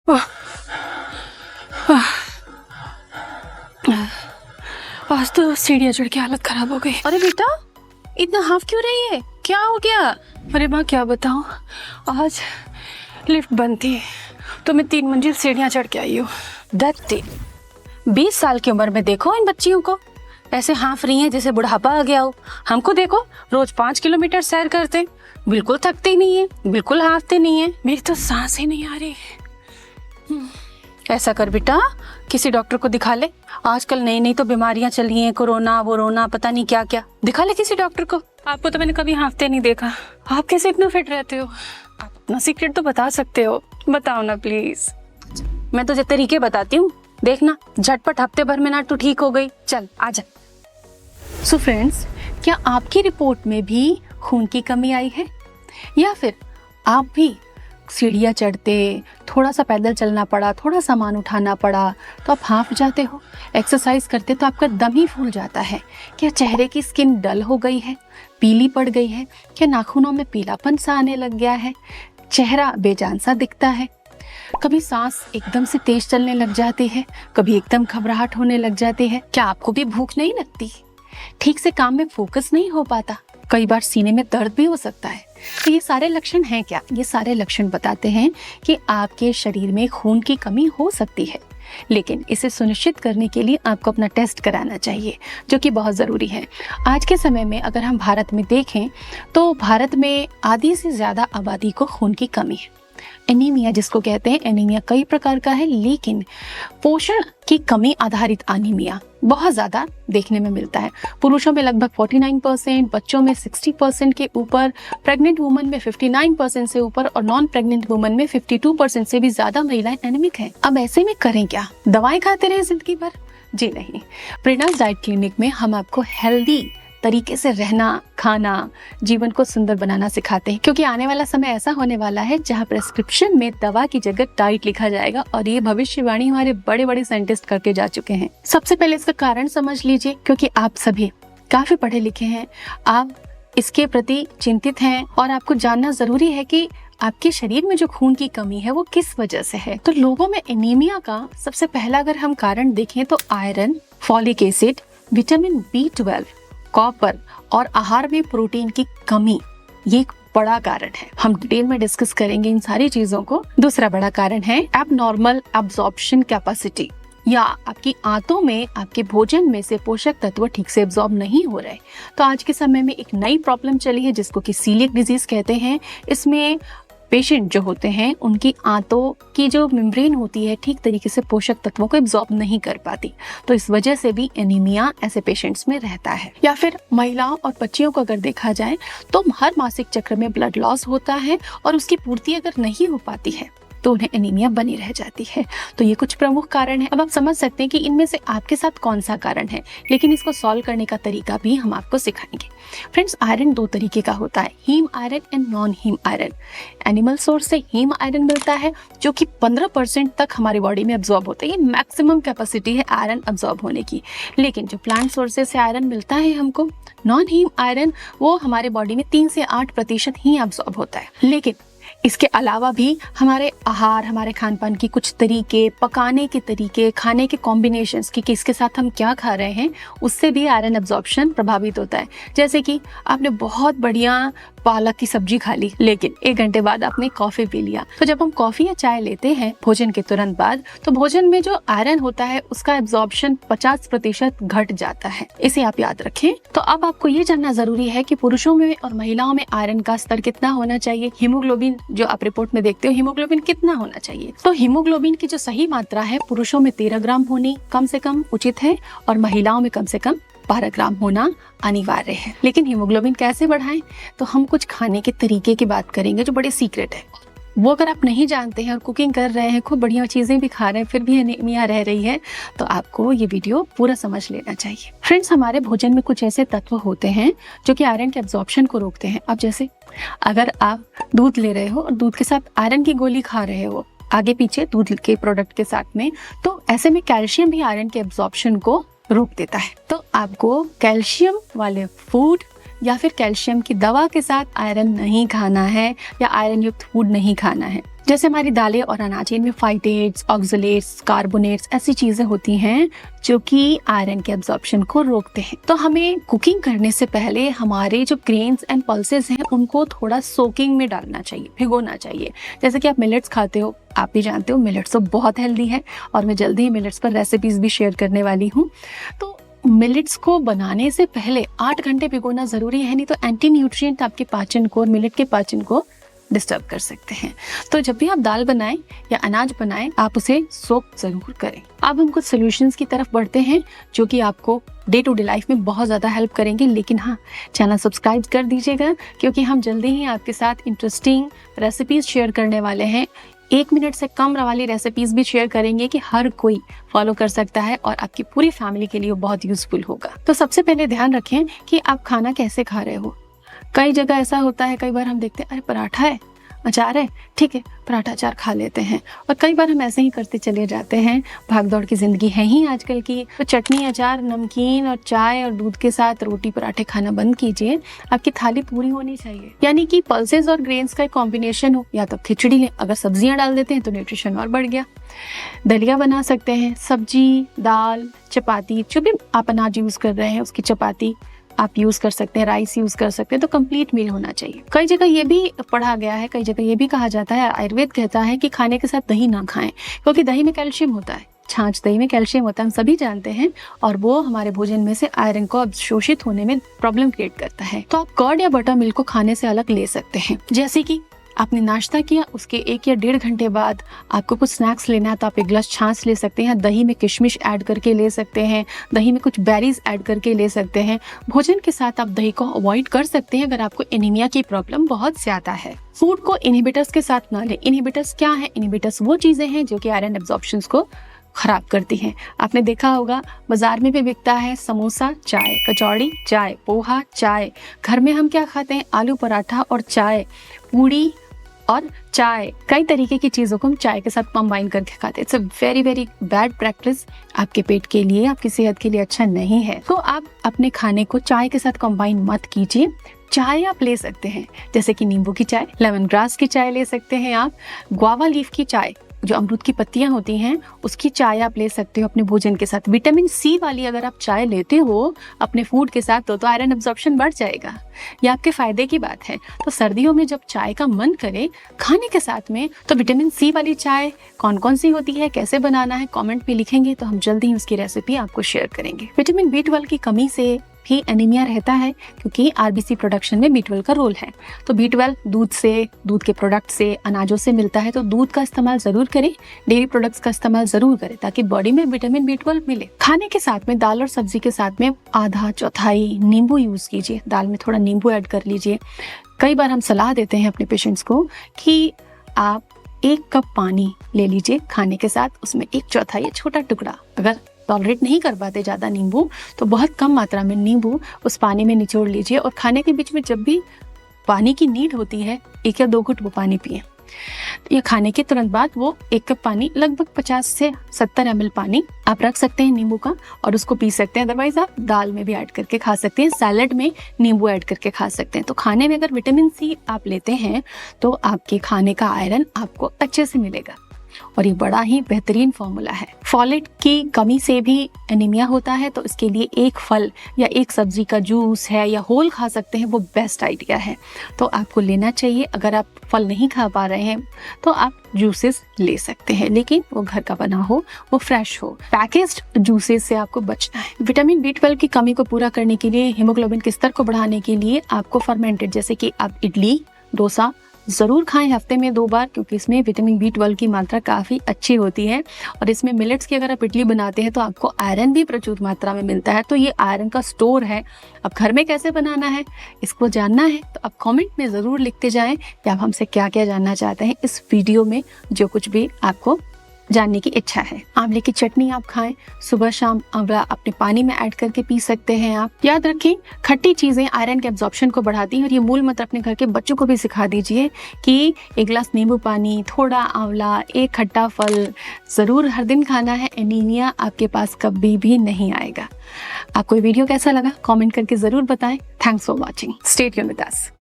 आह, आह, आज तो सीढ़ियाँ चढ़ के हालत खराब हो गई। अरे बेटा, इतना हाफ क्यों रही है? क्या हो गया? अरे माँ क्या बताऊँ, आज लिफ्ट बंद थी तो मैं 3 मंजिल सीढ़ियाँ चढ़ के आई हूँ। दत्ती, 20 साल की उम्र में देखो इन बच्चियों को, ऐसे हाफ रही हैं जैसे बुढ़ापा आ गया हो। हमको देखो, रोज 5 किलोमीटर सैर करते हैं, बिल्कुल थकते नहीं है, बिल्कुल हाफते नहीं है। मेरी तो सांस ही नहीं आ रही। ऐसा कर बेटा, किसी डॉक्टर को दिखा ले। आजकल नई नई तो बीमारियां चली हैं, कोरोना वोरोना पता नहीं क्या क्या। दिखा ले किसी डॉक्टर को। आपको तो मैंने कभी हाफते नहीं देखा, आप कैसे इतना फिट रहते हो? आप अपना सीक्रेट तो बता सकते हो, बताओ ना प्लीज। मैं तुझे तरीके बताती हूँ, देखना झटपट हफ्ते भर में ना तू ठीक हो गई। चल आजा। सो फ्रेंड्स, क्या आपकी रिपोर्ट में भी खून की कमी आई है, या फिर आप भी सीढ़ियाँ चढ़ते, थोड़ा सा पैदल चलना पड़ा, थोड़ा सामान उठाना पड़ा तो आप हांफ जाते हो? एक्सरसाइज करते तो आपका दम ही फूल जाता है? क्या चेहरे की स्किन डल हो गई है, पीली पड़ गई है? क्या नाखूनों में पीलापन सा आने लग गया है? चेहरा बेजान सा दिखता है? कभी सांस एकदम से तेज चलने लग जाती है, कभी एकदम घबराहट होने लग जाती है? क्या आपको भी भूख नहीं लगती? ठीक से काम में फोकस नहीं हो पाता? कई बार सीने में दर्द भी हो सकता है। तो ये सारे लक्षण हैं क्या? ये सारे लक्षण बताते हैं कि आपके शरीर में खून की कमी हो सकती है, लेकिन इसे सुनिश्चित करने के लिए आपको अपना टेस्ट कराना चाहिए, जो कि बहुत ज़रूरी है। आज के समय में अगर हम भारत में देखें तो भारत में आधी से ज़्यादा आबादी को खून की कमी है। एनीमिया जिसको कहते हैं, एनीमिया कई प्रकार का है, लेकिन पोषण की कमी आधारित एनीमिया बहुत ज़्यादा देखने में मिलता है। पुरुषों में लगभग 49%, बच्चों में 60% के ऊपर, प्रेग्नेंट वुमन में 59% से ऊपर और नॉन प्रेग्नेंट वुमन में 52% से भी ज़्यादा महिलाएं एनीमिक हैं। अब ऐसे में करें क्या? दवाएं खाते रहे जिंदगी भर? जी नहीं। प्रेरणास डाइट क्लिनिक में हम आपको हेल्दी तरीके से रहना, खाना, जीवन को सुंदर बनाना सिखाते हैं, क्योंकि आने वाला समय ऐसा होने वाला है जहां प्रेस्क्रिप्शन में दवा की जगह डाइट लिखा जाएगा, और ये भविष्यवाणी हमारे बड़े बड़े साइंटिस्ट करके जा चुके हैं। सबसे पहले इसका कारण समझ लीजिए, क्योंकि आप सभी काफी पढ़े लिखे हैं, आप इसके प्रति चिंतित हैं और आपको जानना जरूरी है कि आपके शरीर में जो खून की कमी है वो किस वजह से है। तो लोगों में एनीमिया का सबसे पहला अगर हम कारण देखें तो iron, folic acid, vitamin B12, copper और आहार में प्रोटीन की कमी, ये एक बड़ा कारण है। हम डिटेल में डिस्कस करेंगे इन सारी चीजों को। दूसरा बड़ा कारण है एबनॉर्मल एब्जॉर्प्शन कैपेसिटी, या आपकी आंतों में आपके भोजन में से पोषक तत्व ठीक से एब्जॉर्ब नहीं हो रहे। तो आज के समय में एक नई प्रॉब्लम चली है जिसको कि सीलिएक डिजीज कहते हैं। इसमें पेशेंट जो होते हैं उनकी आंतों की जो मेम्ब्रेन होती है ठीक तरीके से पोषक तत्वों को एब्जॉर्ब नहीं कर पाती, तो इस वजह से भी एनीमिया ऐसे पेशेंट्स में रहता है। या फिर महिलाओं और बच्चियों को अगर देखा जाए तो हर मासिक चक्र में ब्लड लॉस होता है और उसकी पूर्ति अगर नहीं हो पाती है तो उन्हें एनीमिया बनी रह जाती है। तो ये कुछ प्रमुख कारण है। अब आप समझ सकते हैं कि इनमें से आपके साथ कौन सा कारण है, लेकिन इसको सॉल्व करने का तरीका भी हम आपको सिखाएंगे। फ्रेंड्स, आयरन 2 तरीके का होता है, haem iron and non haem iron. Animal source से हीम आयरन मिलता है जो कि 15% तक हमारी बॉडी में एब्जॉर्ब होता है। ये मैक्सिमम कैपेसिटी है आयरन एब्जॉर्ब होने की। लेकिन जो प्लांट सोर्सेज से आयरन मिलता है हमको, नॉन हीम आयरन, वो हमारे बॉडी में 3 से 8% ही एब्जॉर्ब होता है। लेकिन इसके अलावा भी हमारे आहार, हमारे खान पान की कुछ तरीके, पकाने के तरीके, खाने के कॉम्बिनेशंस कि किसके साथ हम क्या खा रहे हैं, उससे भी आयरन एब्जॉर्प्शन प्रभावित होता है। जैसे कि आपने बहुत बढ़िया पालक की सब्जी खा ली, लेकिन 1 घंटे बाद आपने कॉफी पी लिया, तो जब हम कॉफी या चाय लेते हैं भोजन के तुरंत बाद, तो भोजन में जो आयरन होता है उसका एब्जॉर्प्शन 50% घट जाता है। इसे आप याद रखें। तो अब आपको ये जानना जरूरी है कि पुरुषों में और महिलाओं में आयरन का स्तर कितना होना चाहिए। हीमोग्लोबिन जो आप रिपोर्ट में देखते हो, हीमोग्लोबिन कितना होना चाहिए? तो हीमोग्लोबिन की जो सही मात्रा है पुरुषों में 13 ग्राम होनी कम से कम उचित है, और महिलाओं में कम से कम 12 ग्राम होना अनिवार्य है। लेकिन हीमोग्लोबिन कैसे बढ़ाएं? तो हम कुछ खाने के तरीके की बात करेंगे जो बड़े सीक्रेट है। वो अगर आप नहीं जानते हैं और कुकिंग कर रहे हैं, खूब बढ़िया चीजें भी खा रहे हैं, फिर भी एनीमिया रह रही है, तो आपको ये वीडियो पूरा समझ लेना चाहिए। फ्रेंड्स, हमारे भोजन में कुछ ऐसे तत्व होते हैं जो कि आयरन के एब्जॉर्प्शन को रोकते हैं। अब जैसे अगर आप दूध ले रहे हो और दूध के साथ आयरन की गोली खा रहे हो आगे पीछे दूध के प्रोडक्ट के साथ में, तो ऐसे में कैल्शियम भी आयरन के एब्जॉर्प्शन को रोक देता है। तो आपको कैल्शियम वाले फूड या फिर कैल्शियम की दवा के साथ आयरन नहीं खाना है, या आयरन युक्त फूड नहीं खाना है। जैसे हमारी दालें और अनाज, इनमें फाइटेट्स, ऑक्सलेट्स, कार्बोनेट्स ऐसी चीजें होती हैं जो कि आयरन के एब्जॉर्प्शन को रोकते हैं। तो हमें कुकिंग करने से पहले हमारे जो ग्रेन्स एंड पल्सेस हैं उनको थोड़ा सोकिंग में डालना चाहिए, भिगोना चाहिए। जैसे कि आप मिलेट्स खाते हो, आप भी जानते हो मिलेट्स तो बहुत हेल्दी है और मैं जल्दी ही मिलेट्स पर रेसिपीज भी शेयर करने वाली हूँ। तो मिलेट्स को बनाने से पहले 8 घंटे भिगोना जरूरी है, नहीं तो एंटी न्यूट्रिएंट आपके पाचन को और मिलेट के पाचन को डिस्टर्ब कर सकते हैं। तो जब भी आप दाल बनाएं या अनाज बनाएं, आप उसे सोक जरूर करें। अब हम कुछ सॉल्यूशंस की तरफ बढ़ते हैं जो कि आपको डे टू डे लाइफ में बहुत ज़्यादा हेल्प करेंगे। लेकिन हाँ, चैनल सब्सक्राइब कर दीजिएगा क्योंकि हम जल्दी ही आपके साथ इंटरेस्टिंग रेसिपीज शेयर करने वाले हैं। 1 मिनट से कम वाली रेसिपीज भी शेयर करेंगे कि हर कोई फॉलो कर सकता है और आपकी पूरी फैमिली के लिए बहुत यूजफुल होगा। तो सबसे पहले ध्यान रखें कि आप खाना कैसे खा रहे हो। कई जगह ऐसा होता है, कई बार हम देखते हैं अरे पराठा है, अचार है, ठीक है पराठा अचार खा लेते हैं। और कई बार हम ऐसे ही करते चले जाते हैं, भाग दौड़ की ज़िंदगी है ही आजकल की। तो चटनी, अचार, नमकीन और चाय और दूध के साथ रोटी पराठे खाना बंद कीजिए। आपकी थाली पूरी होनी चाहिए, यानी कि पल्सेस और ग्रेन्स का एक कॉम्बिनेशन हो। या तो खिचड़ी लें, अगर सब्जियां डाल देते हैं तो न्यूट्रिशन और बढ़ गया। दलिया बना सकते हैं, सब्जी, दाल, चपाती, जो भी आप अनाज यूज़ कर रहे हैं उसकी चपाती आप यूज़ कर सकते हैं, राइस यूज़ कर सकते हैं। तो कंप्लीट मील होना चाहिए। कई जगह ये भी पढ़ा गया है, कई जगह ये भी कहा जाता है, आयुर्वेद कहता है कि खाने के साथ दही ना खाएं क्योंकि दही में कैल्शियम होता है। छाछ दही में कैल्शियम होता है, हम सभी जानते हैं, और वो हमारे भोजन में से आयरन को अवशोषित होने में प्रॉब्लम क्रिएट करता है। तो आप कर्ड या बटर मिल्क को खाने से अलग ले सकते हैं। जैसे कि आपने नाश्ता किया, उसके 1 या 1.5 घंटे बाद आपको कुछ स्नैक्स लेना है तो आप 1 गिलास छाछ ले सकते हैं। दही में किशमिश ऐड करके ले सकते हैं, दही में कुछ बेरीज ऐड करके ले सकते हैं। भोजन के साथ आप दही को अवॉइड कर सकते हैं अगर आपको एनीमिया की प्रॉब्लम बहुत ज्यादा है। फूड को इनहिबिटर्स के साथ ना लें। इनहिबिटर्स क्या है? इनहिबिटर्स वो चीजें हैं जो कि आयरन एब्जॉर्प्शन को खराब करती हैं। आपने देखा होगा बाजार में भी बिकता है समोसा चाय, कचौड़ी चाय, पोहा चाय। घर में हम क्या खाते हैं? आलू पराठा और चाय, पूड़ी और चाय। कई तरीके की चीज़ों को हम चाय के साथ कंबाइन करके खाते हैं। It's a very very bad practice. आपके पेट के लिए, आपकी सेहत के लिए अच्छा नहीं है। तो आप अपने खाने को चाय के साथ कंबाइन मत कीजिए। चाय आप ले सकते हैं जैसे कि नींबू की चाय, लेमन ग्रास की चाय ले सकते हैं आप, गुआवा लीफ की चाय, जो अमरूद की पत्तियां होती हैं उसकी चाय आप ले सकते हो अपने भोजन के साथ। विटामिन सी वाली अगर आप चाय लेते हो अपने फूड के साथ तो आयरन एब्जॉर्प्शन बढ़ जाएगा। यह आपके फायदे की बात है। तो सर्दियों में जब चाय का मन करे खाने के साथ में, तो विटामिन सी वाली चाय कौन कौन सी होती है, कैसे बनाना है, कमेंट में लिखेंगे तो हम जल्दी ही उसकी रेसिपी आपको शेयर करेंगे। विटामिन B12 की कमी से भी एनीमिया रहता है क्योंकि आरबीसी प्रोडक्शन में B12 का रोल है। तो B12 दूध से, दूध के प्रोडक्ट से, अनाजों से मिलता है। तो दूध का इस्तेमाल जरूर करें, डेयरी प्रोडक्ट्स का इस्तेमाल जरूर करें ताकि बॉडी में विटामिन B12 मिले। खाने के साथ में दाल और सब्जी के साथ में आधा चौथाई नींबू यूज कीजिए। दाल में थोड़ा नींबू ऐड कर लीजिए। कई बार हम सलाह देते हैं अपने पेशेंट्स को कि आप 1 कप पानी ले लीजिए खाने के साथ, उसमें 1/4 छोटा टुकड़ा, अगर टॉलरेट नहीं कर पाते ज़्यादा नींबू तो बहुत कम मात्रा में नींबू उस पानी में निचोड़ लीजिए और खाने के बीच में जब भी पानी की नीड होती है 1 या 2 घुट वो पानी पिए। या खाने के तुरंत बाद वो 1 कप पानी, लगभग 50 से 70 ml पानी आप रख सकते हैं नींबू का और उसको पी सकते हैं। अदरवाइज आप दाल में भी ऐड करके खा सकते हैं, सैलेड में नींबू ऐड करके खा सकते हैं। तो खाने में अगर विटामिन सी आप लेते हैं तो आपके खाने का आयरन आपको अच्छे से मिलेगा और ये बड़ा ही बेहतरीन फॉर्मूला है। फॉलेट की कमी से भी एनीमिया होता है, तो इसके लिए एक फल या एक सब्जी का जूस है या होल खा सकते हैं, वो बेस्ट आइडिया है। तो आपको लेना चाहिए। अगर आप फल नहीं खा पा रहे हैं तो आप जूसेस ले सकते हैं, लेकिन वो घर का बना हो, वो फ्रेश हो। पैकेज्ड जूसेस से आपको बचना है। विटामिन B12 की कमी को पूरा करने के लिए, हीमोग्लोबिन के स्तर को बढ़ाने के लिए आपको फर्मेंटेड, जैसे कि आप इडली, डोसा ज़रूर खाएं हफ्ते में 2 बार, क्योंकि इसमें विटामिन B12 की मात्रा काफ़ी अच्छी होती है। और इसमें मिलेट्स की अगर आप इडली बनाते हैं तो आपको आयरन भी प्रचुर मात्रा में मिलता है। तो ये आयरन का स्टोर है। अब घर में कैसे बनाना है इसको जानना है तो आप कमेंट में ज़रूर लिखते जाएं कि आप हमसे क्या क्या जानना चाहते हैं इस वीडियो में, जो कुछ भी आपको जानने की इच्छा है। आंवले की चटनी आप खाएं, सुबह शाम आंवला अपने पानी में ऐड करके पी सकते हैं आप। याद रखें, खट्टी चीजें आयरन के एब्जॉर्प्शन को बढ़ाती हैं और ये मूल मंत्र अपने घर के बच्चों को भी सिखा दीजिए कि 1 गिलास नींबू पानी, थोड़ा आंवला, 1 खट्टा फल जरूर हर दिन खाना है। एनीमिया आपके पास कभी भी नहीं आएगा। आपको ये वीडियो कैसा लगा कमेंट करके जरूर बताएं। Thanks for watching. Stay tuned with us.